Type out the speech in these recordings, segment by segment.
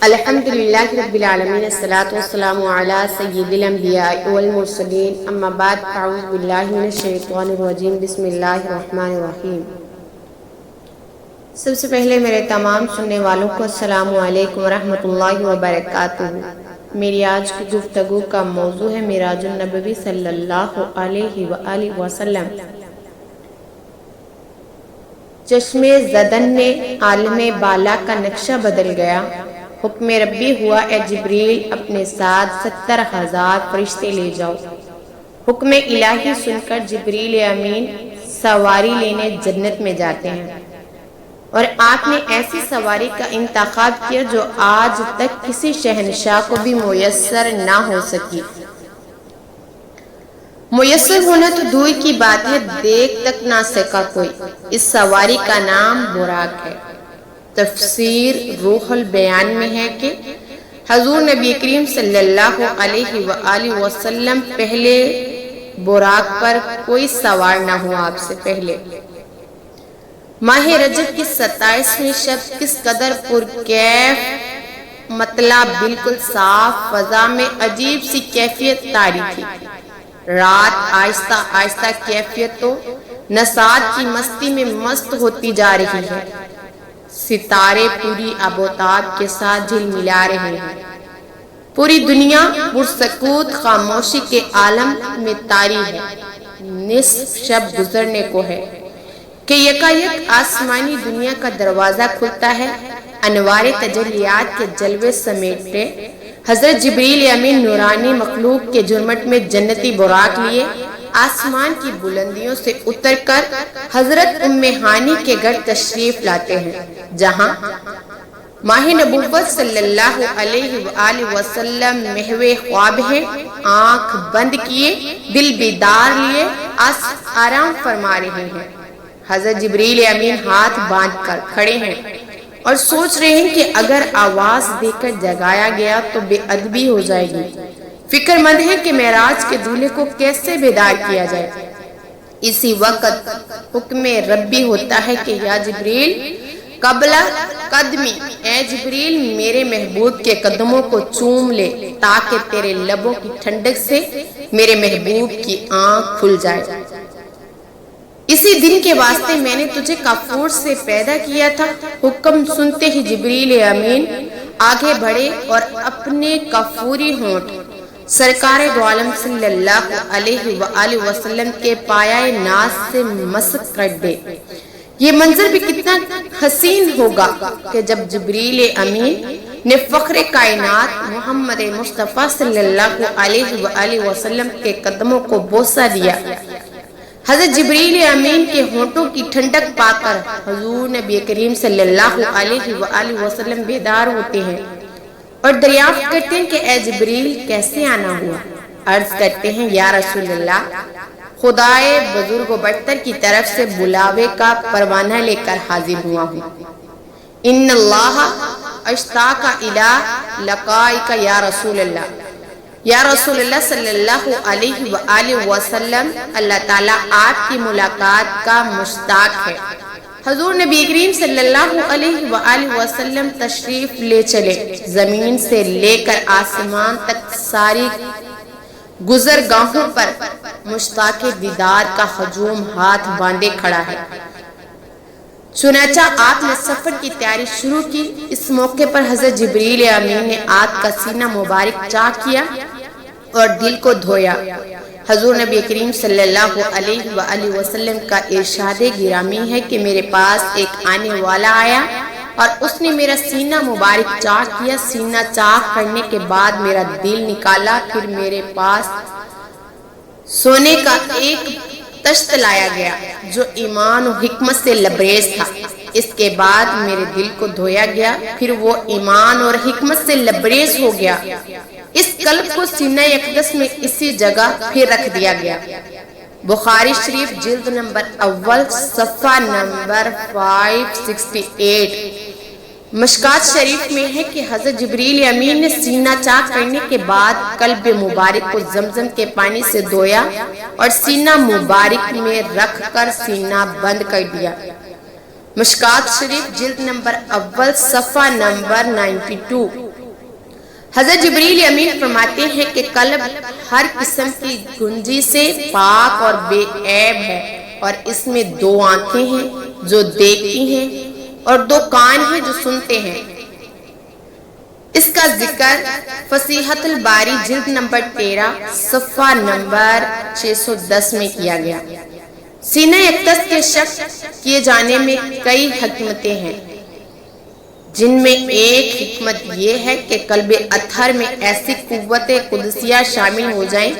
الحمدللہ رب العالمین الصلاۃ والسلام علی سید الانبیاء والمرسلین اما بعد اعوذ باللہ من الشیطان الرجیم بسم اللہ الرحمن الرحیم۔ سب سے پہلے میرے تمام سننے والوں کو السلام علیکم ورحمۃ اللہ وبرکاتہ۔ میری آج کی گفتگو کا موضوع ہے معراج النبوی صلی اللہ علیہ وآلہ وسلم۔ چشم زدن نے عالم بالا کا نقشہ بدل گیا، حکم ربی ہوا اے جبریل اپنے ساتھ 70,000 فرشتے لے جاؤ۔ حکم الہی سن کر جبریل امین سواری لینے جنت میں جاتے ہیں، اور آپ نے ایسی سواری کا انتخاب کیا جو آج تک کسی شہنشاہ کو بھی میسر نہ ہو سکی۔ میسر ہونا تو دور کی بات ہے، دیکھ تک نہ سکا کوئی۔ اس سواری کا نام براق ہے۔ تفسیر روح البیان میں ہے کہ حضور نبی کریم صلی اللہ علیہ وآلہ وسلم پہلے براق پر کوئی سوار نہ ہوا آپ سے پہلے۔ ماہ رجب کی 27ویں شب کس قدر پرکیف مطلع بالکل صاف فضا میں عجیب سی کیفیت طاری تھی۔ رات آہستہ آہستہ کیفیت تو نسات کی مستی میں مست ہوتی جا رہی ہے۔ ستارے پوری آبوتاب کے ساتھ جھلملا رہے ہیں۔ پوری دنیا پرسکوت خاموشی کے عالم میں طاری ہے۔ نصف شب گزرنے کو ہے کہ یکایک آسمانی دنیا کا دروازہ کھلتا ہے۔ انوار تجلیات کے جلوے سمیٹے حضرت جبریل امین نورانی مخلوق کے جرمٹ میں جنتی براق لیے آسمان کی بلندیوں سے اتر کر حضرت ام ہانی کے گھر تشریف لاتے ہیں، جہاں ماہ نبوت صلی اللہ علیہ وآلہ وسلم محو خواب ہیں۔ آنکھ بند کیے، دل بیدار لیے آرام فرما رہے ہیں۔ حضرت جبریل امین ہاتھ باندھ کر کھڑے ہیں اور سوچ رہے ہیں کہ اگر آواز دے کر جگایا گیا تو بے ادبی ہو جائے گی۔ فکر مند ہے کہ معراج کے دولہے کو کیسے بیدار کیا جائے۔ اسی وقت حکم ربی ہوتا ہے کہ یا جبریل قبل قدمی، اے جبریل میرے محبوب کے قدموں کو چوم لے تاکہ تیرے لبوں کی ٹھنڈک سے میرے محبوب کی آنکھ کھل جائے۔ اسی دن کے واسطے میں نے تجھے کافور سے پیدا کیا تھا۔ حکم سنتے ہی جبریل امین آگے بڑھے اور اپنے کافوری ہونٹ سرکار دو عالم صلی اللہ علیہ وآلہ وسلم کے پایہ ناز سے مسک کر دے۔ یہ منظر بھی کتنا حسین ہوگا کہ جب جبریل امین نے فخر کائنات محمد مصطفیٰ صلی اللہ علیہ وآلہ وسلم کے قدموں کو بوسہ دیا۔ حضرت جبریل امین کے ہونٹوں کی ٹھنڈک پا کر حضور نبی کریم صلی اللہ علیہ وآلہ وسلم بیدار ہوتے ہیں اور دریافت کرتے ہیں کہ اے جبریل کیسے آنا ہوا۔ عرض کرتے ہیں یا رسول اللہ، خدائے بزرگ و برتر کی طرف سے بلاوے کا پروانہ لے کر حاضر ہوا ہوں۔ ان اللہ اشتاق الی لقائک یا رسول اللہ، یا رسول اللہ صلی اللہ علیہ وآلہ وسلم، اللہ تعالیٰ آپ کی ملاقات کا مشتاق ہے۔ حضور نبی کریم صلی اللہ علیہ وآلہ وسلم تشریف لے چلے۔ زمین سے لے کر آسمان تک ساری گزرگاہوں پر مشتاق دیدار کا ہجوم ہاتھ باندھے کھڑا ہے۔ چنانچہ آپ نے سفر کی تیاری شروع کی۔ اس موقع پر حضرت جبریل امین نے آپ کا سینہ مبارک چاک کیا اور دل کو دھویا۔ حضور نبی کریم صلی اللہ علیہ وآلہ وسلم کا ارشاد گرامی ہے کہ میرے پاس ایک آنے والا آیا اور اس نے میرا سینہ مبارک چاک کیا۔ سینہ چاک کرنے کے بعد میرا دل نکالا، پھر میرے پاس سونے کا ایک تشت لایا گیا جو ایمان و حکمت سے لبریز تھا۔ اس کے بعد میرے دل کو دھویا گیا، پھر وہ ایمان اور حکمت سے لبریز ہو گیا۔ اس قلب کو سینہ اقدس میں اسی جگہ پھر رکھ دیا گیا۔ بخاری شریف جلد نمبر اول صفحہ نمبر 568۔ مشکات شریف میں ہے کہ حضرت جبریل امین نے سینہ چاک کرنے کے بعد قلب مبارک کو زمزم کے پانی سے دھویا اور سینہ مبارک میں رکھ کر سینہ بند کر دیا۔ مشکات شریف جلد نمبر اول صفحہ نمبر 92۔ حضرت جبریل امین فرماتے ہیں کہ قلب ہر قسم کی گنجی سے پاک اور بے عیب ہے، اور اس میں 2 آنکھیں ہیں جو دیکھتی ہیں اور 2 کان ہیں جو سنتے ہیں۔ اس کا ذکر فصیحت الباری جلد نمبر 13 صفحہ نمبر 610 میں کیا گیا۔ سینہ اقدس کے شک کیے جانے میں کئی حکمتیں ہیں، جن میں ایک حکمت یہ ہے کہ قلب اطہر میں ایسی قوت قدسیہ شامل ہو جائیں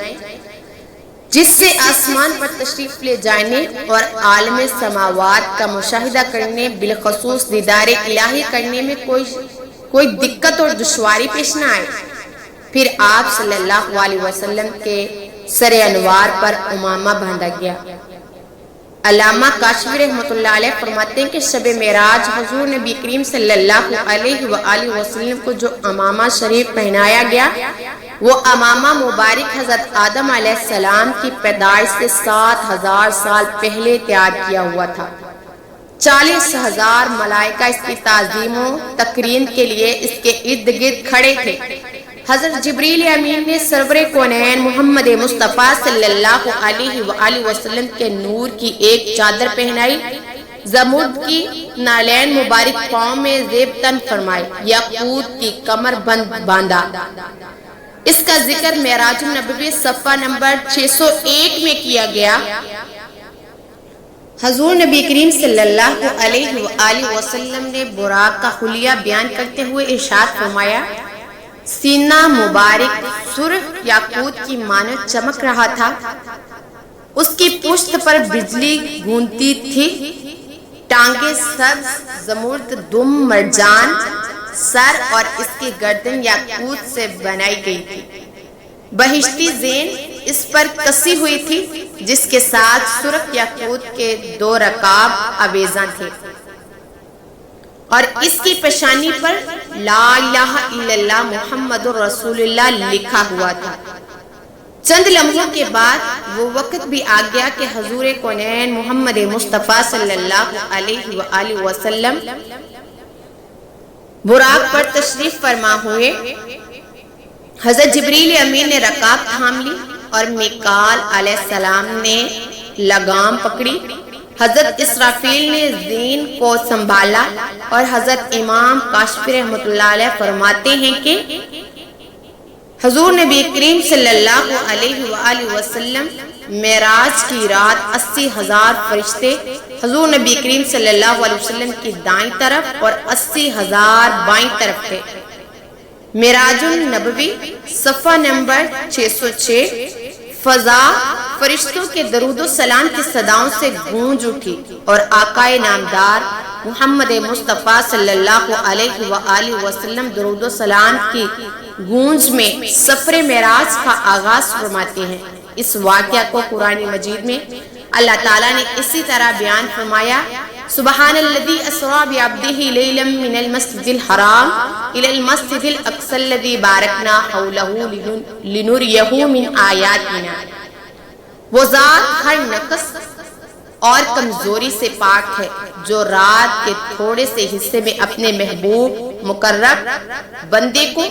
جس سے آسمان پر تشریف لے جانے اور عالم سماوات کا مشاہدہ کرنے، بالخصوص دیدار الہی کرنے میں کوئی دقت اور دشواری پیش نہ آئے۔ پھر آپ صلی اللہ علیہ وسلم کے سر انوار پر امامہ باندھا گیا۔ علامہ کاشفی رحمۃ اللہ علیہ فرماتے ہیں کہ شب معراج حضور نبی کریم صلی اللہ علیہ وآلہ وسلم کو جو امامہ شریف پہنایا گیا، وہ امامہ مبارک حضرت آدم علیہ السلام کی پیدائش سے 7000 سال پہلے تیار کیا ہوا تھا۔ 40,000 ملائکہ اس کی تعظیم و تکریم کے لیے اس کے ارد گرد کھڑے تھے۔ حضرت جبریل امین نے سرور کونین محمد مصطفیٰ صلی اللہ علیہ وآلہ وسلم کے نور کی ایک چادر پہنائی، زمرد کی نالین مبارک پاؤں میں زیب تن فرمائی، یاقوت کی کمر بند باندھا۔ اس کا ذکر معراج النبوی صفحہ نمبر 601 میں کیا گیا۔ حضور نبی کریم صلی اللہ علیہ وآلہ وسلم نے براق کا حلیہ بیان کرتے ہوئے ارشاد فرمایا، سینہ مبارک سرخ یاقوت کی مانند چمک رہا تھا، اس کی پشت پر بجلی گونتی تھی، ٹانگیں سبز زمرد دم مرجان، سر اور اس کی گردن یاقوت سے بنائی گئی تھی، بہشتی زین اس پر کسی ہوئی تھی جس کے ساتھ سرخ یاقوت کے 2 رکاب آویزاں تھے، اور اس کی پیشانی پر لا الہ الا اللہ محمد رسول اللہ لکھا ہوا تھا۔ چند لمحوں کے بعد وہ وقت بھی آ گیا کہ حضور کونین محمد مصطفیٰ صلی اللہ علیہ وآلہ وسلم براق پر تشریف فرما ہوئے۔ حضرت جبریل امین نے رکاب تھام لی اور میکال علیہ السلام نے لگام پکڑی، حضرت اسرافیل نے زین کو سنبھالا، اور حضرت امام کاشفی رحمۃ اللہ علیہ فرماتے ہیں کہ حضور نبی کریم صلی اللہ علیہ وآلہ وسلم معراج کی رات 80,000 فرشتے حضور نبی کریم صلی اللہ علیہ وسلم کی دائیں طرف اور 80,000 بائیں طرف تھے۔ معراج النبوی صفحہ نمبر 606۔ فضا فرشتوں کے درود و سلام کی صداؤں سے گونج اٹھی، اور آقا نامدار محمد مصطفیٰ صلی اللہ علیہ وآلہ وسلم درود و سلام کی گونج میں سفر معراج کا آغاز فرماتے ہیں۔ اس واقعہ کو قرآن مجید میں اللہ تعالیٰ نے اسی طرح بیان فرمایا، سبحان الذی اسریٰ بعبدہ لیلا من المسجد الحرام الی المسجد الاقصی الذی بارکنا حولہ لنریہ من آیاتنا۔ وہ ذات ہر نقص اور کمزوری سے پاک ہے جو رات کے تھوڑے سے حصے میں اپنے محبوب مقرب بندے کو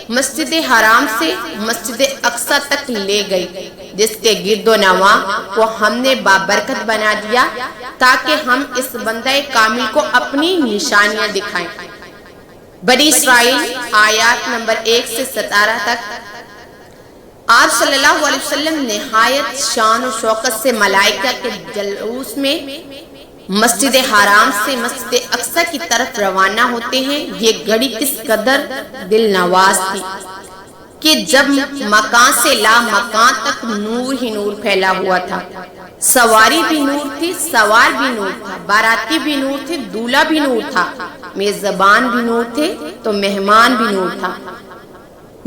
مسجد حرام سے مسجد اقصی تک لے گئی، جس کے گرد و نواح کو ہم نے بابرکت بنا دیا تاکہ ہم اس بندہ کامل کو اپنی نشانیاں دکھائیں۔ بنی اسرائیل آیات نمبر 1 سے 17 تک۔ آپ صلی اللہ علیہ وسلم نہایت شان و شوکت سے ملائکہ کے جلوس میں مسجد حرام سے مسجد اقصی کی طرف روانہ ہوتے ہیں۔ یہ گھڑی کس قدر دل نواز تھی کہ جب مکان سے لا مکان تک نور ہی نور پھیلا ہوا تھا، سواری بھی نور تھی، سوار بھی نور تھا، باراتی بھی نور تھے، دولہا بھی نور تھا، میزبان بھی نور تھے تو مہمان بھی نور تھا۔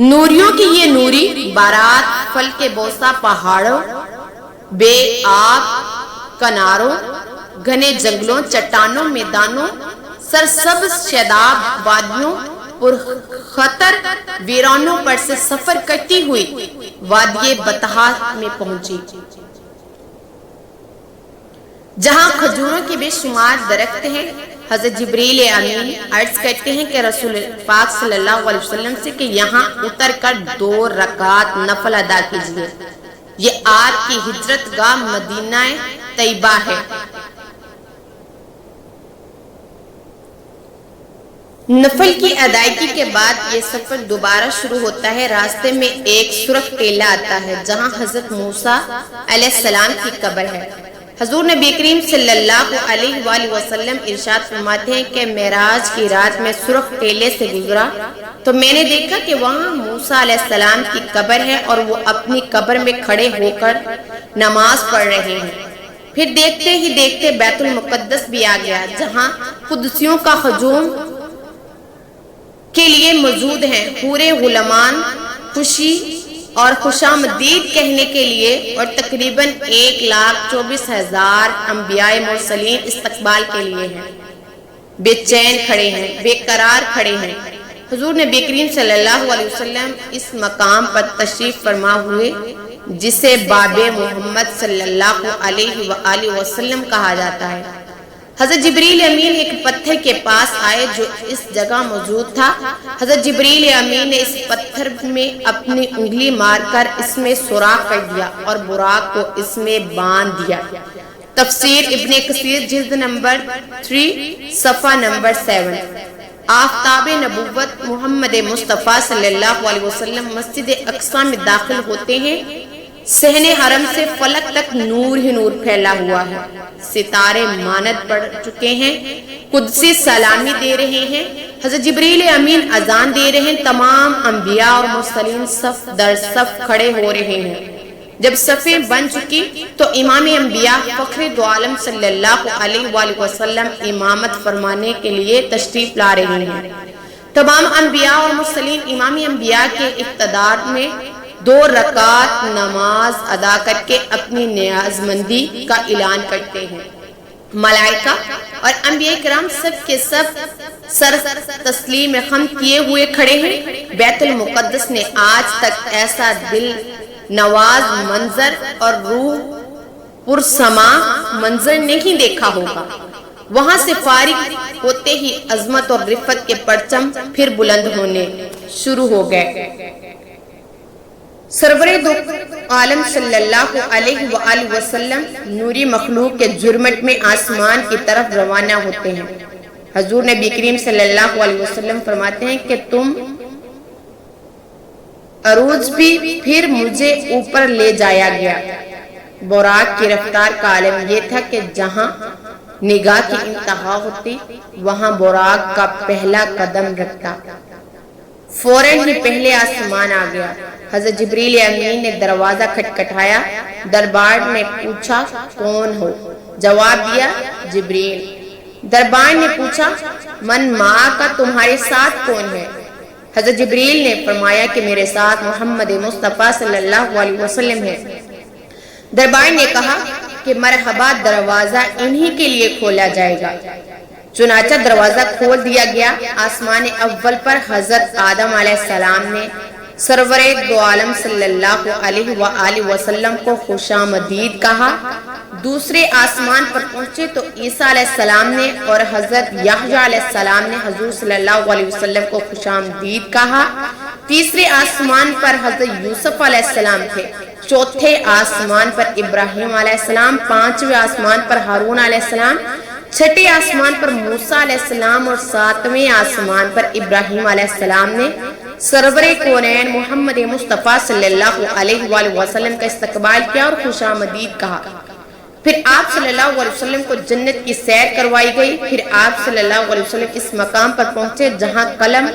نوریوں کی یہ نوری بارات پھل کے بوسہ پہاڑوں، بے آب کناروں، گھنے جنگلوں، چٹانوں، میدانوں، سرسبز شاداب وادیوں، پرخطر ویرانوں پر سے سفر کرتی ہوئی وادی بطحا میں پہنچی، جہاں کھجوروں کے بے شمار درخت ہیں۔ حضرت جبریل امین عرض کرتے ہیں کہ رسول پاک صلی اللہ علیہ وسلم سے کہ یہاں اتر کر 2 رکعت نفل ادا کیجیے، یہ آپ کی ہجرت گاہ مدینہ طیبہ ہے۔ نفل کی ادائیگی کے بعد یہ سفر دوبارہ شروع ہوتا ہے۔ راستے میں ایک سرخ ٹیلہ آتا ہے جہاں حضرت موسیٰ علیہ السلام کی قبر ہے۔ حضور نبی کریم صلی اللہ علیہ وآلہ وسلم ارشاد فرماتے ہیں کہ معراج کی رات میں سرخ ٹیلے سے گزرا تو میں نے دیکھا کہ وہاں موسیٰ علیہ السلام کی قبر ہے اور وہ اپنی قبر میں کھڑے ہو کر نماز پڑھ رہے ہیں۔ پھر دیکھتے ہی دیکھتے بیت المقدس بھی آ گیا جہاں قدسیوں کا ہجوم کے لیے موجود ہیں۔ پورے غلامان خوشی اور خوش آمدید کہنے کے لیے اور تقریباً 1,24,000 انبیاء مرسلین استقبال کے لیے ہیں، بے چین کھڑے ہیں، بے قرار کھڑے ہیں۔ حضور نبی کریم صلی اللہ علیہ وسلم اس مقام پر تشریف فرما ہوئے جسے باب محمد صلی اللہ علیہ وآلہ وسلم کہا جاتا ہے۔ حضرت جبریل امین ایک پتھر کے پاس آئے جو اس جگہ موجود تھا۔ حضرت جبریل امین نے اس پتھر میں اپنی انگلی مار کر اس میں سوراخ کر دیا اور براق کو اس میں باندھ دیا۔ تفسیر ابن کثیر جلد نمبر 3 صفحہ نمبر 7۔ آفتاب نبوت محمد مصطفیٰ صلی اللہ علیہ وسلم مسجد اقصی میں داخل ہوتے ہیں۔ صحن حرم سے فلک تک نور ہی نور پھیلا ہوا ہے، ستارے ماند پڑ چکے ہیں، قدسی سلامی دے رہے ہیں، حضرت جبریل امین اذان دے رہے ہیں، تمام انبیاء اور مرسلین صف در صف کھڑے ہو رہے ہیں۔ جب صفیں بن چکی تو امام انبیاء فخر دو عالم صلی اللہ علیہ وآلہ وسلم امامت فرمانے کے لیے تشریف لا رہے ہیں۔ تمام انبیاء اور مرسلین امام انبیاء کے اقتدار میں 2 رکعت نماز ادا کر کے اپنی نیاز مندی کا اعلان کرتے ہیں۔ ملائکہ اور انبیاء کرام سب کے سب سر تسلیم حمد کیے ہوئے کھڑے ہیں۔ بیت المقدس نے آج تک ایسا دل نواز منظر اور روح پرسما منظر نہیں دیکھا ہوگا۔ وہاں سے فارغ ہوتے ہی عظمت اور رفت کے پرچم پھر بلند ہونے شروع ہو گئے۔ سرور دو عالم صلی اللہ علیہ وآلہ وسلم نوری مخلوق کے جرمٹ میں آسمان کی طرف روانہ ہوتے ہیں۔ حضور نبی کریم صلی اللہ علیہ وسلم فرماتے ہیں کہ تم عروج بھی پھر مجھے اوپر لے جایا گیا۔ براق کی رفتار کا عالم یہ تھا کہ جہاں نگاہ کی انتہا ہوتی وہاں براق کا پہلا قدم رکھتا۔ فوراً ہی پہلے آسمان آ گیا۔ حضرت جبریل امین نے دروازہ کھٹکھٹایا۔ دربار نے پوچھا کون ہو؟ جواب دیا جبریل۔ دربار نے پوچھا من معا کا تمہارے ساتھ کون ہے؟ حضرت جبریل نے فرمایا کہ میرے ساتھ محمد مصطفیٰ صلی اللہ علیہ وسلم ہے۔ دربار نے کہا کہ مرحبا، دروازہ انہی کے لیے کھولا جائے گا۔ چنانچہ دروازہ کھول دیا گیا۔ آسمان اول پر حضرت آدم علیہ السلام نے سرور دو عالم صلی اللہ علیہ وآلہ وسلم کو خوش آمدید کہا۔ دوسرے آسمان پر پہنچے تو عیسیٰ علیہ السلام نے اور حضرت یحییٰ علیہ السلام نے حضور صلی اللہ علیہ وسلم کو خوش آمدید کہا۔ تیسرے آسمان پر حضرت یوسف علیہ السلام تھے۔ چوتھے آسمان پر ابراہیم علیہ السلام، پانچویں آسمان پر ہارون علیہ السلام، چھٹے آسمان پر موسیٰ علیہ السلام اور ساتویں آسمان پر ابراہیم علیہ السلام نے سرور کونین محمد مصطفیٰ صلی اللہ علیہ وآلہ وسلم کا استقبال کیا اور خوش آمدید کہا۔ پھر آپ صلی اللہ علیہ وسلم کو جنت کی سیر کروائی گئی۔ پھر آپ صلی اللہ علیہ وسلم اس مقام پر پہنچے جہاں کلم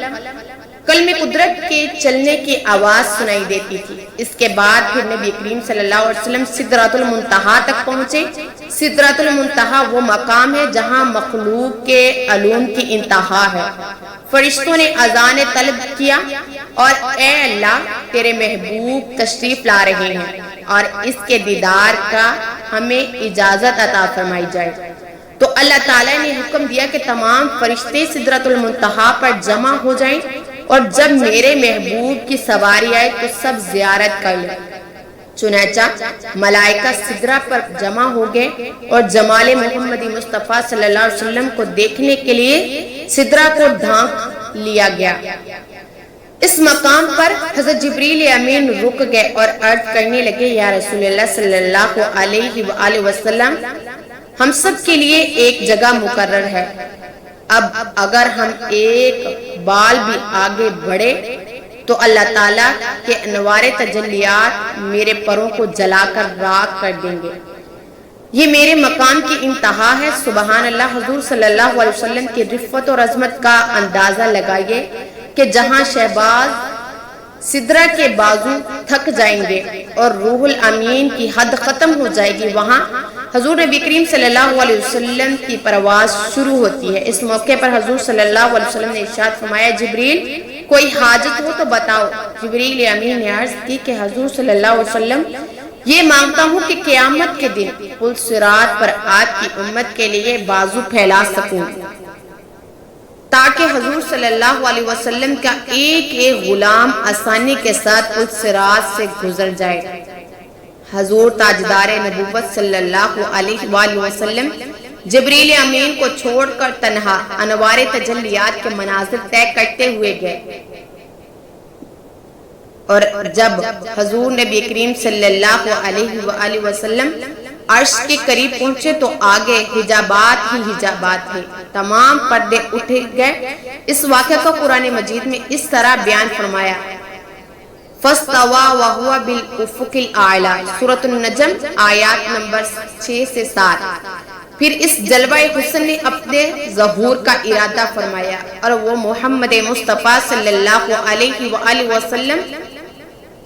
قدرت کے چلنے کی آواز سنائی دیتی تھی۔ اس کے بعد پھر نبی کریم صلی اللہ علیہ وسلم سدرۃ المنتہا تک پہنچے۔ سدرۃ المنتہا وہ مقام ہے جہاں مخلوق کے علوم کی انتہا ہے۔ فرشتوں نے اذان طلب کیا اور اے اللہ تیرے محبوب تشریف لا رہے ہیں اور اس کے دیدار کا ہمیں اجازت عطا فرمائی جائے۔ تو اللہ تعالیٰ نے حکم دیا کہ تمام فرشتے سدرۃ المنتہا پر جمع ہو جائیں اور جب میرے محبوب کی سواری آئے تو سب زیارت کر لیں۔ چنانچہ ملائکہ سدرہ پر جمع ہو گئے اور جمال محمدی مصطفیٰ صلی اللہ علیہ وسلم کو دیکھنے کے لیے سدرہ کو ڈھانک لیا گیا۔ اس مقام پر حضرت جبریل امین رک گئے اور عرض کرنے لگے، یا رسول اللہ صلی اللہ علیہ وآلہ وسلم، ہم سب کے لیے ایک جگہ مقرر ہے، اب اگر ہم ایک بال بھی آگے بڑھے تو اللہ تعالیٰ کے انوار تجلیات میرے پروں کو جلا کر راکھ کر دیں گے۔ یہ میرے مقام کی انتہا ہے۔ سبحان اللہ۔ حضور صلی اللہ علیہ وسلم کی رفعت اور عظمت کا اندازہ لگائیے کہ جہاں شہباز سدرہ کے بازو تھک جائیں گے اور روح الامین کی حد ختم ہو جائے گی، وہاں حضور نبی کریم صلی اللہ علیہ وسلم کی پرواز شروع ہوتی ہے۔ اس موقع پر حضور صلی اللہ علیہ وسلم نے ارشاد فرمایا، جبریل کوئی حاجت ہو تو بتاؤ۔ جبریل امین نے عرض کی کہ حضور صلی اللہ علیہ وسلم، یہ مانگتا ہوں کہ قیامت کے دن پل صراط پر آپ کی امت کے لیے بازو پھیلا سکوں، تاکہ حضور صلی اللہ علیہ وسلم کا ایک ایک غلام آسانی کے ساتھ پل صراط سے گزر جائے۔ حضور تاجدار نبوت صلی اللہ علیہ وآلہ وسلم جبریل امین کو چھوڑ کر تنہا انوار تجلیات کے مناظر طے کرتے ہوئے گئے، اور جب حضور نبی کریم صلی اللہ علیہ وآلہ وسلم عرش کے قریب پہنچے تو آگے حجابات ہی حجابات تھے، تمام پردے اٹھ گئے۔ اس واقعہ کو قرآن مجید میں اس طرح بیان فرمایا، فَاسْتَوَى وَهُوَ بِالْأُفُقِ الْأَعْلَى، سورۃ النجم آیات نمبر 6 سے 7۔ پھر اس جلوہ حسن نے اپنے ظہور کا ارادہ فرمایا اور وہ محمد مصطفیٰ صلی اللہ علیہ وآلہ وسلم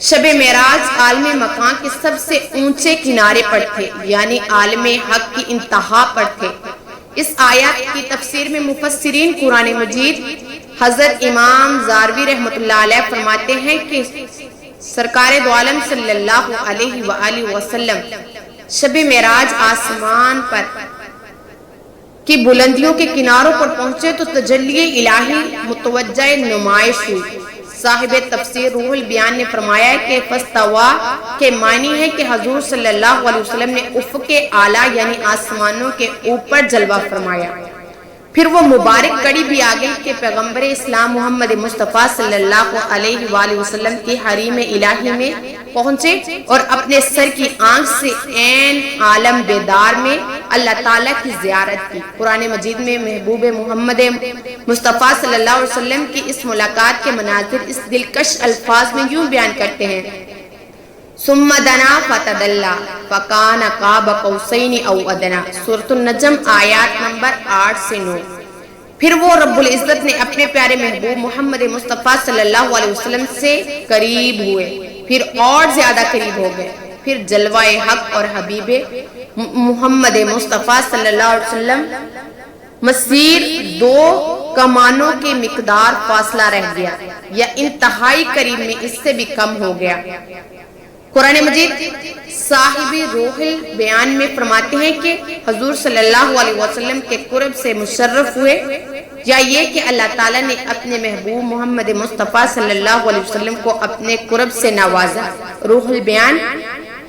شب معراج عالم مکان کے سب سے اونچے کنارے پر تھے، یعنی عالم حق کی انتہا پر تھے۔ اس آیات کی تفسیر میں مفسرین قرآن مجید حضرت امام زاروی رحمۃ اللہ علیہ فرماتے ہیں کہ سرکار دو عالم صلی اللہ علیہ وآلہ وسلم شب معراج آسمان پر کی بلندیوں کے کناروں پر پہنچے تو تجلی الہی متوجہ نمائش ہوئی۔ صاحب تفسیر روح البیان نے فرمایا کہ فستوا کے معنی ہے کہ حضور صلی اللہ علیہ وسلم نے افق اعلیٰ یعنی آسمانوں کے اوپر جلوہ فرمایا۔ پھر وہ مبارک کڑی بھی آ گئی کہ پیغمبر اسلام محمد مصطفیٰ صلی اللہ علیہ وآلہ وسلم کی حریم الہی میں پہنچے اور اپنے سر کی آنکھ سے عین عالم بیدار میں اللہ تعالیٰ کی زیارت کی۔ قرآن مجید میں محبوب محمد مصطفیٰ صلی اللہ علیہ وسلم کی اس ملاقات کے مناظر اس دلکش الفاظ میں یوں بیان کرتے ہیں، ثم دنا فتدلا فکان قاب قوسین او ادنا، سورۃ النجم آیات نمبر 8 سے 9۔ پھر وہ رب العزت نے اپنے پیارے محبوب محمد مصطفیٰ صلی اللہ علیہ وسلم سے قریب ہوئے، پھر اور زیادہ قریب ہو گئے، پھر جلوہ حق اور حبیب محمد مصطفیٰ صلی اللہ علیہ وسلم مسیر 2 کمانوں کی مقدار فاصلہ رہ گیا یا انتہائی قریب میں اس سے بھی کم ہو گیا۔ قرآن مجید صاحب روح البیان میں فرماتے ہیں کہ حضور صلی اللہ علیہ وسلم کے قرب سے مشرف ہوئے، یا یہ کہ اللہ تعالیٰ نے اپنے محبوب محمد مصطفیٰ صلی اللہ علیہ وسلم کو اپنے قرب سے نوازا۔ روح البیان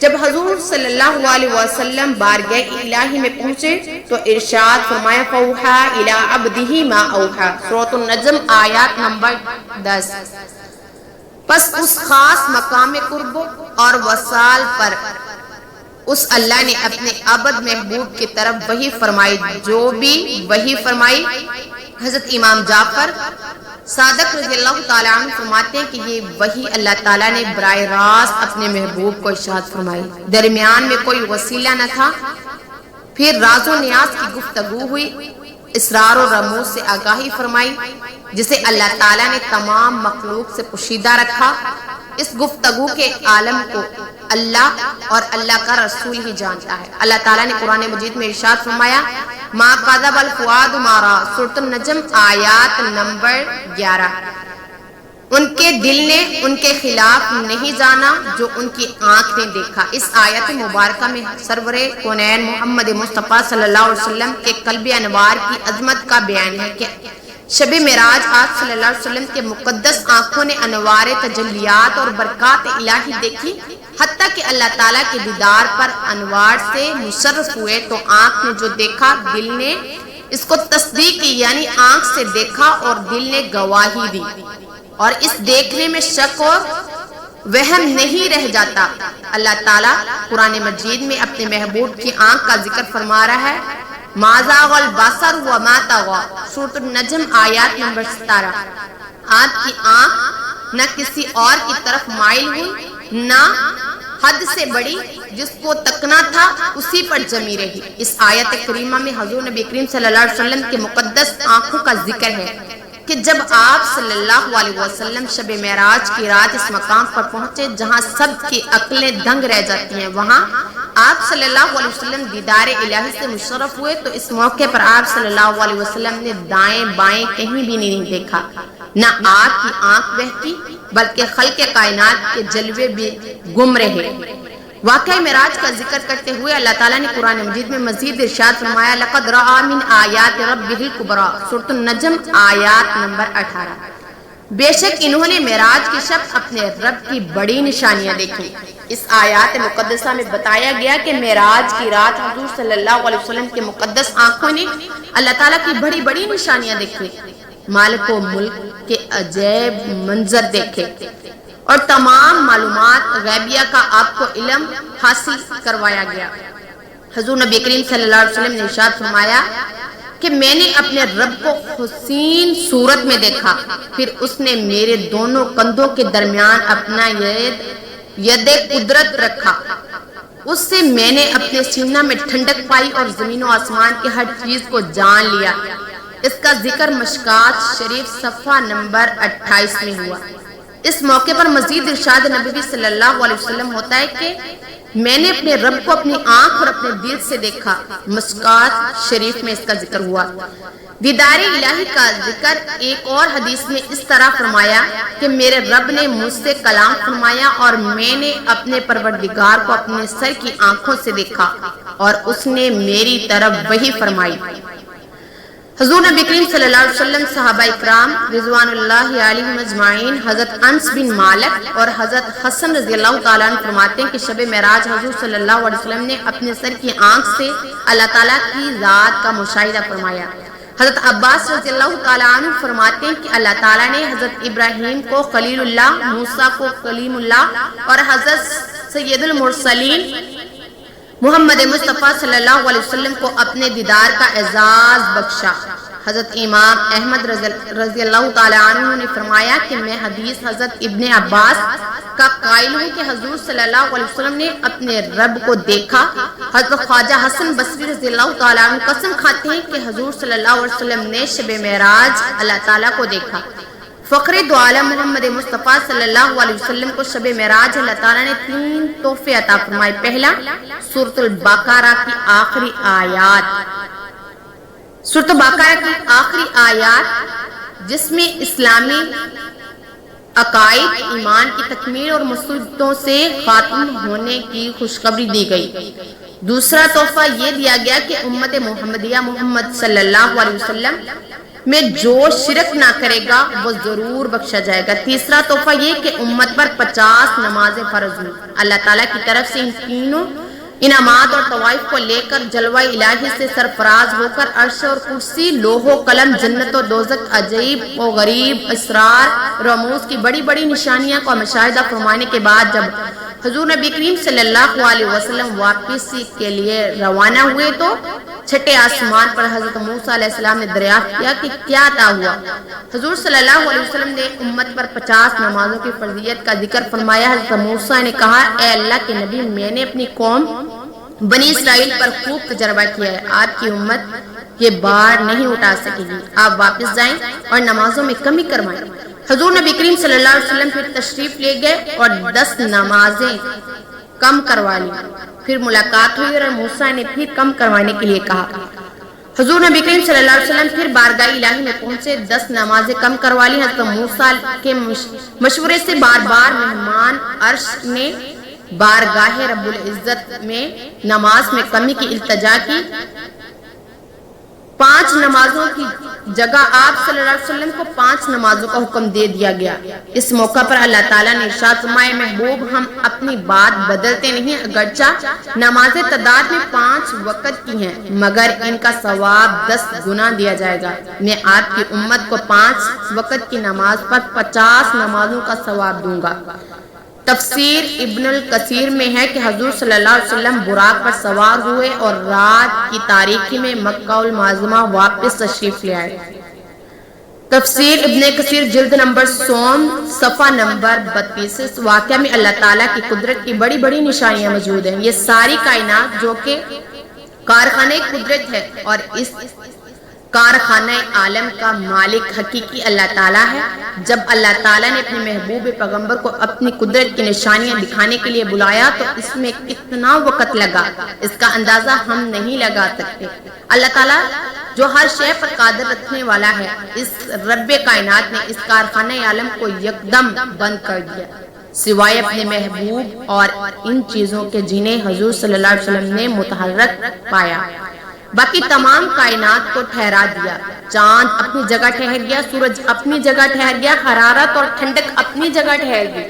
جب حضور صلی اللہ علیہ وسلم بارگاہ الہی میں پہنچے تو ارشاد فرمایا، فَأَوْحَىٰ إِلَىٰ عَبْدِهِ مَا أَوْحَىٰ، سورۃ النجم آیات نمبر 10۔ پس اس خاص مقام قرب اور وصال پر اس اللہ نے اپنے عبد محبوب کی طرف وحی فرمائی، جو بھی وحی فرمائی۔ حضرت امام جعفر صادق رضی اللہ تعالیٰ عنہ فرماتے ہیں کہ یہ وحی اللہ تعالیٰ نے براہ راست اپنے محبوب کو ارشاد فرمائی، درمیان میں کوئی وسیلہ نہ تھا۔ پھر راز و نیاز کی گفتگو ہوئی، اسرار و رموز سے آگاہی فرمائی، جسے اللہ تعالیٰ نے تمام مخلوق سے پوشیدہ رکھا۔ اس گفتگو کے عالم کو اللہ اور اللہ کا رسول ہی جانتا ہے۔ اللہ تعالیٰ نے قرآن مجید میں ارشاد فرمایا، ما کذب الفؤاد ما رأى، سورۃ النجم آیات نمبر 11۔ ان کے دل نے ان کے خلاف نہیں جانا جو ان کی آنکھ نے دیکھا۔ اس آیت مبارکہ میں سرور کونین محمد مصطفیٰ صلی اللہ علیہ وسلم کے قلب انوار کی عظمت کا بیان ہے کہ شب معراج آج صلی اللہ علیہ وسلم کے مقدس آنکھوں نے انوار تجلیات اور برکات الہی دیکھی۔ حتیٰ کہ اللہ تعالیٰ کے دیدار پر انوار سے مشرف ہوئے تو آنکھ نے جو دیکھا دل نے اس کو تصدیق کی، یعنی آنکھ سے دیکھا اور دل نے گواہی دی، اور اس دیکھنے میں شک اور وہم نہیں رہ جاتا۔ اللہ تعالیٰ قرآن مجید میں اپنے محبوب کی آنکھ کا ذکر فرما رہا ہے، ما زاغ البصر وما طغى، سورۃ النجم آیات نمبر 17۔ آپ کی آنکھ نہ کسی اور کی طرف مائل ہوئی، نہ حد سے بڑی، جس کو تکنا تھا اسی پر جمی رہی۔ اس آیت کریمہ میں حضور نبی کریم صلی اللہ علیہ وسلم کے مقدس آنکھوں کا ذکر ہے کہ جب آپ صلی اللہ علیہ وسلم شب معراج کی رات اس مقام پر پہنچے جہاں سب کی عقلیں دنگ رہ جاتی ہیں، وہاں آپ صلی اللہ علیہ وسلم دیدار الہی سے مشرف ہوئے تو اس موقع پر آپ صلی اللہ علیہ وسلم نے دائیں بائیں کہیں بھی نہیں دیکھا، نہ آپ کی آنکھ بہکی بلکہ خلق کائنات کے جلوے بھی گم رہے۔ واقعہ معراج کا ذکر کرتے ہوئے اللہ تعالیٰ نے قرآن مجید میں مزید ارشاد فرمایا، لَقَدْ رَأَىٰ مِنْ آیَاتِ رَبِّهِ الْكُبْرَىٰ، سورۃ النجم آیات نمبر 18۔ بے شک انہوں نے معراج کی شب اپنے رب کی بڑی نشانیاں دیکھی۔ اس آیات مقدسہ میں بتایا گیا کہ معراج کی رات حضور صلی اللہ علیہ وسلم کے مقدس آنکھوں نے اللہ تعالیٰ کی بڑی بڑی نشانیاں دیکھی، مالک و ملک کے عجیب منظر دیکھے، اور تمام معلومات غیبیہ کا آپ کو علم حاصل کروایا گیا۔ حضور نبی کریم صلی اللہ علیہ وسلم نے ارشاد فرمایا کہ میں نے اپنے رب کو حسین صورت میں دیکھا، پھر اس نے میرے دونوں کندھوں کے درمیان اپنا ید قدرت رکھا، اس سے میں نے اپنے سینہ میں ٹھنڈک پائی اور زمین و آسمان کی ہر چیز کو جان لیا۔ اس کا ذکر مشکات شریف صفحہ نمبر 28 میں ہوا۔ اس موقع پر مزید ارشاد نبی صلی اللہ علیہ وسلم ہوتا ہے کہ میں نے اپنے رب کو اپنی آنکھ اور اپنے دل سے دیکھا۔ مشکات شریف میں اس کا ذکر ہوا۔ دیدار الہی کا ذکر ایک اور حدیث میں اس طرح فرمایا کہ میرے رب نے مجھ سے کلام فرمایا اور میں نے اپنے پروردگار کو اپنے سر کی آنکھوں سے دیکھا اور اس نے میری طرف وحی فرمائی۔ حضور نبی کریم صلی اللہ علیہ وسلم، صحابہ اکرام رضوان اللہ علیہم اجمعین، حضرت انس بن مالک اور حضرت حسن رضی اللہ تعالیٰ عنہ فرماتے ہیں کہ شب معراج حضور صلی اللہ علیہ وسلم نے اپنے سر کی آنکھ سے اللہ تعالیٰ کی ذات کا مشاہدہ فرمایا۔ حضرت عباس رضی اللہ تعالیٰ عنہ فرماتے ہیں کہ اللہ تعالیٰ نے حضرت ابراہیم کو خلیل اللہ، موسیٰ کو کلیم اللہ اور حضرت سید المرسلین محمد مصطفیٰ صلی اللہ علیہ وسلم کو اپنے دیدار کا اعزاز بخشا۔ حضرت امام احمد رضی اللہ تعالیٰ عنہ نے فرمایا کہ میں حدیث حضرت ابن عباس کا قائل ہوں کہ حضور صلی اللہ علیہ وسلم نے اپنے رب کو دیکھا۔ حضرت خواجہ حسن بصری رضی اللہ تعالیٰ عنہ قسم کھاتے ہیں کہ حضور صلی اللہ علیہ وسلم نے شب معراج اللہ تعالیٰ کو دیکھا۔ فخر دو عالم محمد مصطفیٰ صلی اللہ علیہ وسلم کو شب معراج اللہ تعالیٰ نے 3 تحفے عطا فرمائے۔ پہلا، سورۃ البقرہ کی آخری آیات، سورۃ البقرہ کی آخری آیات جس میں اسلامی عقائد، ایمان کی تکمیل اور مصیبتوں سے خاتم ہونے کی خوشخبری دی گئی۔ دوسرا تحفہ یہ دیا گیا کہ امت محمدیہ محمد صلی اللہ علیہ وسلم میں جو شرک نہ کرے گا وہ ضرور بخشا جائے گا۔ تیسرا تحفہ یہ کہ امت پر 50 نمازیں فرض ہوئی۔ اللہ تعالیٰ کی طرف سے ان تینوں انعامات اور طوائف کو لے کر جلوہ الہی سے سرفراز ہو کر عرش اور کرسی، لوح و قلم، جنت و دوزخ، عجیب و غریب اسرار، رموز کی بڑی بڑی نشانیاں کا مشاہدہ فرمانے کے بعد جب حضور نبی کریم صلی اللہ علیہ وسلم واپسی کے لیے روانہ ہوئے تو چھٹے آسمان پر حضرت موسیٰ علیہ السلام نے دریافت کیا کہ کیا عطا ہوا۔ حضور صلی اللہ علیہ وسلم نے امت پر 50 نمازوں کی فرضیت کا ذکر فرمایا۔ حضرت موسیٰ نے کہا، اے اللہ کے نبی، میں نے اپنی قوم بنی اسرائیل پر خوب تجربہ کیا ہے، آپ کی امت یہ بار نہیں اٹھا سکے گی، آپ واپس جائیں اور نمازوں میں کمی کروائیں۔ حضور نبی کریم صلی اللہ علیہ وسلم پھر تشریف لے گئے اور 10 نمازیں کم کروا لی۔ پھر ملاقات ہوئی اور موسیٰ نے پھر کم کروانے کے لیے کہا۔ حضور نبی کریم صلی اللہ علیہ وسلم پھر بارگاہ الہی میں پہنچے، 10 نمازیں کم کروا لی۔ حضرت موسیٰ کے مشورے سے بار بار مہمان عرش نے بارگاہ رب العزت میں نماز میں کمی کی التجا کی۔ 5 نمازوں کی جگہ آپ صلی اللہ علیہ وسلم کو 5 نمازوں کا حکم دے دیا گیا۔ اس موقع پر اللہ تعالیٰ نے ارشاد فرمایا، محبوب ہم اپنی بات بدلتے نہیں، اگرچہ نمازیں تعداد میں 5 وقت کی ہیں مگر ان کا ثواب 10 گنا دیا جائے گا۔ میں آپ کی امت کو 5 وقت کی نماز پر 50 نمازوں کا ثواب دوں گا۔ تفسیر ابن الکثیر میں ہے کہ حضور صلی اللہ علیہ وسلم براق پر سوار ہوئے اور رات کی تاریکی میں مکہ المعظمہ واپس تشریف لے آئے۔ تفسیر ابن کثیر جلد نمبر 100 صفحہ نمبر 32۔ اس واقعہ میں اللہ تعالیٰ کی قدرت کی بڑی بڑی نشانیاں موجود ہیں۔ یہ ساری کائنات جو کہ کارخانہ قدرت ہے اور اس کارخانہ عالم کا مالک حقیقی اللہ تعالیٰ ہے۔ جب اللہ تعالیٰ نے اپنے محبوب پیغمبر کو اپنی قدرت کی نشانیاں دکھانے کے لیے بلایا تو اس میں کتنا وقت لگا، اس کا اندازہ ہم نہیں لگا سکتے۔ اللہ تعالیٰ جو ہر شے پر قادر رکھنے والا ہے، اس رب کائنات نے اس کارخانہ عالم کو یکدم بند کر دیا، سوائے اپنے محبوب اور ان چیزوں کے جنہیں حضور صلی اللہ علیہ وسلم نے متحرک پایا۔ باقی تمام کائنات کو ٹھہرا دیا۔ چاند اپنی جگہ ٹھہر گیا، سورج اپنی جگہ ٹھہر گیا، حرارت اور ٹھنڈک اپنی جگہ ٹھہر گئی۔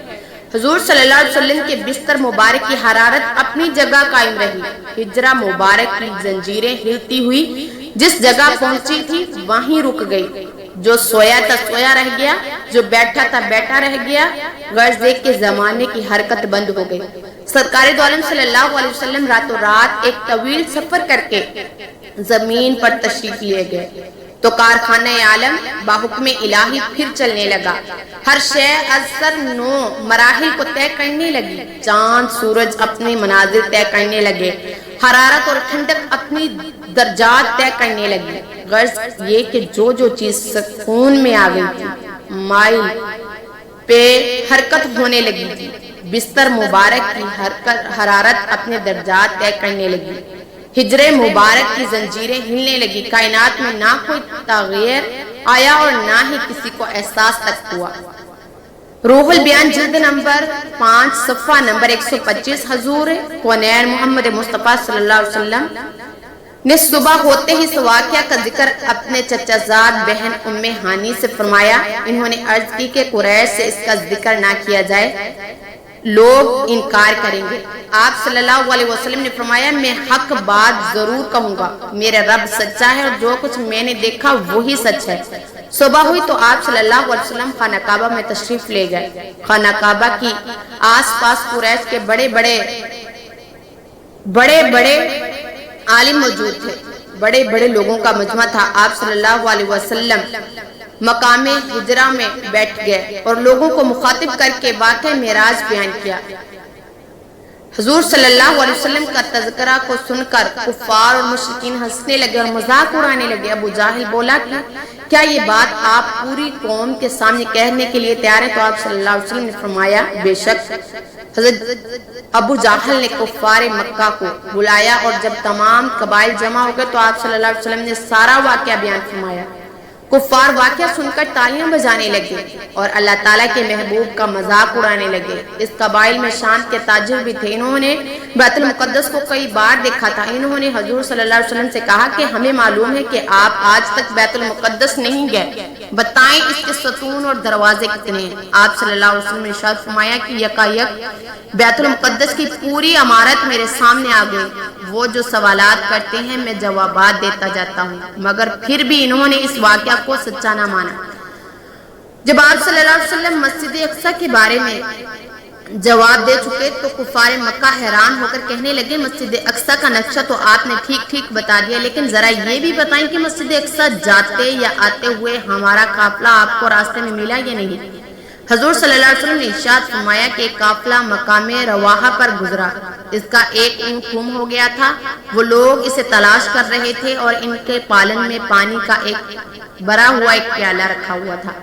حضور صلی اللہ علیہ وسلم کے بستر مبارک کی حرارت اپنی جگہ قائم رہی۔ ہجرہ مبارک کی زنجیریں ہلتی ہوئی جس جگہ پہنچی تھی وہیں رک گئی۔ جو سویا تھا سویا رہ گیا، جو بیٹھا تھا بیٹھا رہ گیا، غرض ایک کے زمانے کی حرکت بند ہو گئی۔ سرکار دو عالم صلی اللہ علیہ وسلم راتوں رات ایک طویل سفر کر کے زمین پر تشریف لیے گئے تو کارخانہ عالم باحکم الہی پھر چلنے لگا۔ ہر شے اثر نو مراحل کو طے کرنے لگی۔ چاند سورج اپنے مناظر طے کرنے لگے، حرارت اور ٹھنڈک اپنی درجات طے کرنے لگی۔ غرض یہ کہ جو چیز سکون میں آ گئی تھی، مائل پہ حرکت ہونے لگی تھی۔ بستر مبارک کی حرارت اپنے درجات طے کرنے لگی۔ ہجرے مبارک کی زنجیریں ہلنے لگی۔ کائنات میں نہ کوئی تغیر آیا اور نہ ہی کسی کو احساس تک ہوا۔ روح البیان جلد نمبر 5 صفحہ نمبر 125۔ حضور کونین محمد مصطفیٰ صلی اللہ علیہ وسلم نے صبح ہوتے ہی اس واقعہ کا ذکر اپنے چچا زاد بہن ام ہانی سے فرمایا۔ انہوں نے عرض کی کہ قریش سے اس کا ذکر نہ کیا جائے، لوگ انکار کریں گے۔ آپ صلی اللہ علیہ وسلم نے فرمایا، میں حق بات ضرور کہوں گا، میرا رب سچا ہے اور جو کچھ میں نے دیکھا وہی سچ ہے۔ صبح ہوئی تو آپ صلی اللہ علیہ وسلم خانہ کعبہ میں تشریف لے گئے۔ خانہ کعبہ کی آس پاس قریش کے بڑے بڑے عالم موجود تھے، بڑے بڑے لوگوں کا مجمع تھا۔ آپ صلی اللہ علیہ وسلم مقام ہجرہ میں بیٹھ گئے اور لوگوں کو مخاطب کر کے واقعہ معراج بیان کیا۔ حضور صلی اللہ علیہ وسلم کا تذکرہ کو سن کر کفار اور مشرکین ہنسنے لگے اور مذاق اڑانے لگے۔ ابو جہل بولا کہ کیا یہ بات آپ پوری قوم کے سامنے کہنے کے لیے تیار ہیں؟ تو آپ صلی اللہ علیہ وسلم نے فرمایا، بے شک۔ حضرت ابو جہل نے کفار مکہ کو بلایا اور جب تمام قبائل جمع ہو گئے تو آپ صلی اللہ علیہ وسلم نے سارا واقعہ بیان فرمایا۔ کفار واقعہ سن کر تالیاں بجانے لگے اور اللہ تعالیٰ کے محبوب کا مذاق اڑانے لگے۔ اس قبائل میں شام کے تاجر بھی تھے، انہوں نے بیت المقدس کو کئی بار دیکھا تھا۔ انہوں نے حضور صلی اللہ علیہ وسلم سے کہا کہ ہمیں معلوم ہے کہ آپ آج تک بیت المقدس نہیں گئے، بتائیں اس کے ستون اور دروازے کتنے ہیں؟ آپ صلی اللہ علیہ وسلم نے ارشاد فرمایا کہ یکایک بیت المقدس کی پوری عمارت میرے سامنے آ گئی۔ وہ جو سوالات کرتے ہیں میں جوابات دیتا جاتا ہوں، مگر پھر بھی انہوں نے اس واقعہ کو سچا نہ مانا۔ جب آپ صلی اللہ علیہ وسلم مسجد اقصی کے بارے میں جواب دے چکے تو کفار مکہ حیران ہو کر کہنے لگے، مسجد اقصی کا نقشہ تو آپ نے ٹھیک بتا دیا، لیکن ذرا یہ بھی بتائیں کہ مسجد اقصی جاتے یا آتے ہوئے ہمارا قافلہ آپ کو راستے میں ملا یا نہیں؟ حضور صلی اللہ علیہ وسلم نے ارشاد فرمایا کہ ایک قافلہ مقام رواحہ پر گزرا، اس کا ایک اونٹ گم ہو گیا تھا، وہ لوگ اسے تلاش کر رہے تھے اور ان کے پالن میں پانی کا ایک بھرا ہوا ایک پیالہ رکھا ہوا تھا۔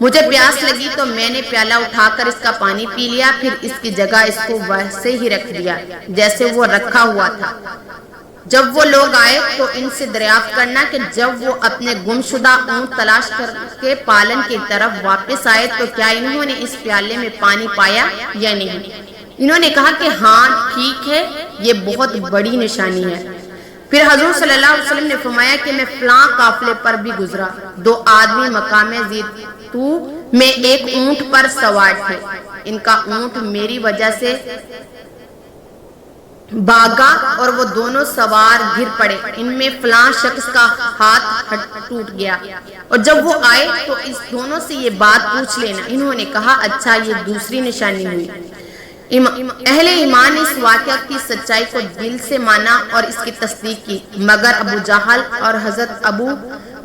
مجھے پیاس لگی تو میں نے پیالہ اٹھا کر اس کا پانی پی لیا، پھر اس کی جگہ اس کو ویسے ہی رکھ دیا جیسے وہ رکھا ہوا تھا۔ جب وہ لوگ آئے تو ان سے دریافت کرنا کہ جب وہ اپنے گمشدہ اونٹ تلاش کر کے پالن کی طرف واپس آئے تو کیا انہوں نے اس پیالے میں پانی پایا یا نہیں؟ انہوں نے کہا کہ ہاں ٹھیک ہے، یہ بہت بڑی نشانی ہے۔ پھر حضور صلی اللہ علیہ وسلم نے فرمایا کہ میں فلاں قافلے پر بھی گزرا، 2 آدمی مقام زیتو میں ایک اونٹ پر سوار تھے، ان کا اونٹ میری وجہ سے بھاگا اور وہ دونوں سوار گر پڑے، ان میں فلاں شخص کا ہاتھ ٹوٹ گیا، اور جب وہ آئے تو اس دونوں سے یہ بات پوچھ لینا۔ انہوں نے کہا اچھا، یہ دوسری نشانی ہوئی۔ اہل ایمان نے اس واقعہ کی سچائی کو دل سے مانا اور اس کی تصدیق کی، مگر ابو جہل اور حضرت ابو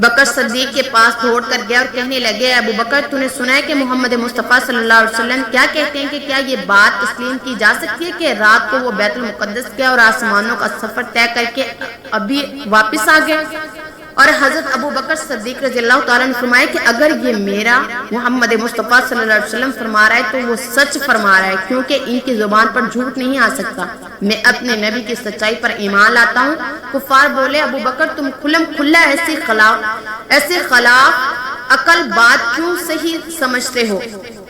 بکر صدیق کے پاس دوڑ کر گیا اور کہنے لگے، ابو بکر تو نے سنا ہے کہ محمد مصطفیٰ صلی اللہ علیہ وسلم کیا کہتے ہیں کہ کیا یہ بات تسلیم کی جا سکتی ہے کہ رات کو وہ بیت المقدس گیا اور آسمانوں کا سفر طے کر کے ابھی واپس آ گیا؟ اور حضرت ابو بکر صدیق رضی اللہ تعالیٰ نے فرمایا کہ اگر یہ میرا محمد مصطفیٰ صلی اللہ علیہ وسلم فرما رہا ہے تو وہ سچ فرما رہا ہے، کیونکہ ان کی زبان پر جھوٹ نہیں آ سکتا۔ میں اپنے نبی کی سچائی پر ایمان لاتا ہوں۔ کفار بولے، ابو بکر تم کھلم کھلا ایسے خلاف عقل بات کیوں صحیح سمجھتے ہو؟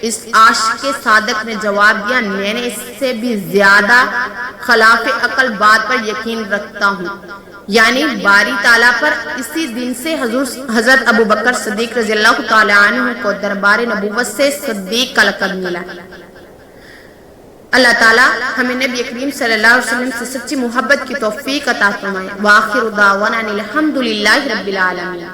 اس عاشق صادق نے جواب دیا، میں نے اس سے بھی زیادہ خلاف عقل بات پر یقین رکھتا ہوں، یعنی باری تعالیٰ پر۔ اسی دن سے حضرت ابو بکر صدیق رضی اللہ تعالیٰ عنہ کو دربار نبوت سے صدیق کا لقب ملا۔ اللہ تعالیٰ ہمیں نبی کریم صلی اللہ علیہ وسلم سے سچی محبت کی توفیق عطا فرمائے۔ وآخر دعوانا الحمدللہ رب العالمین۔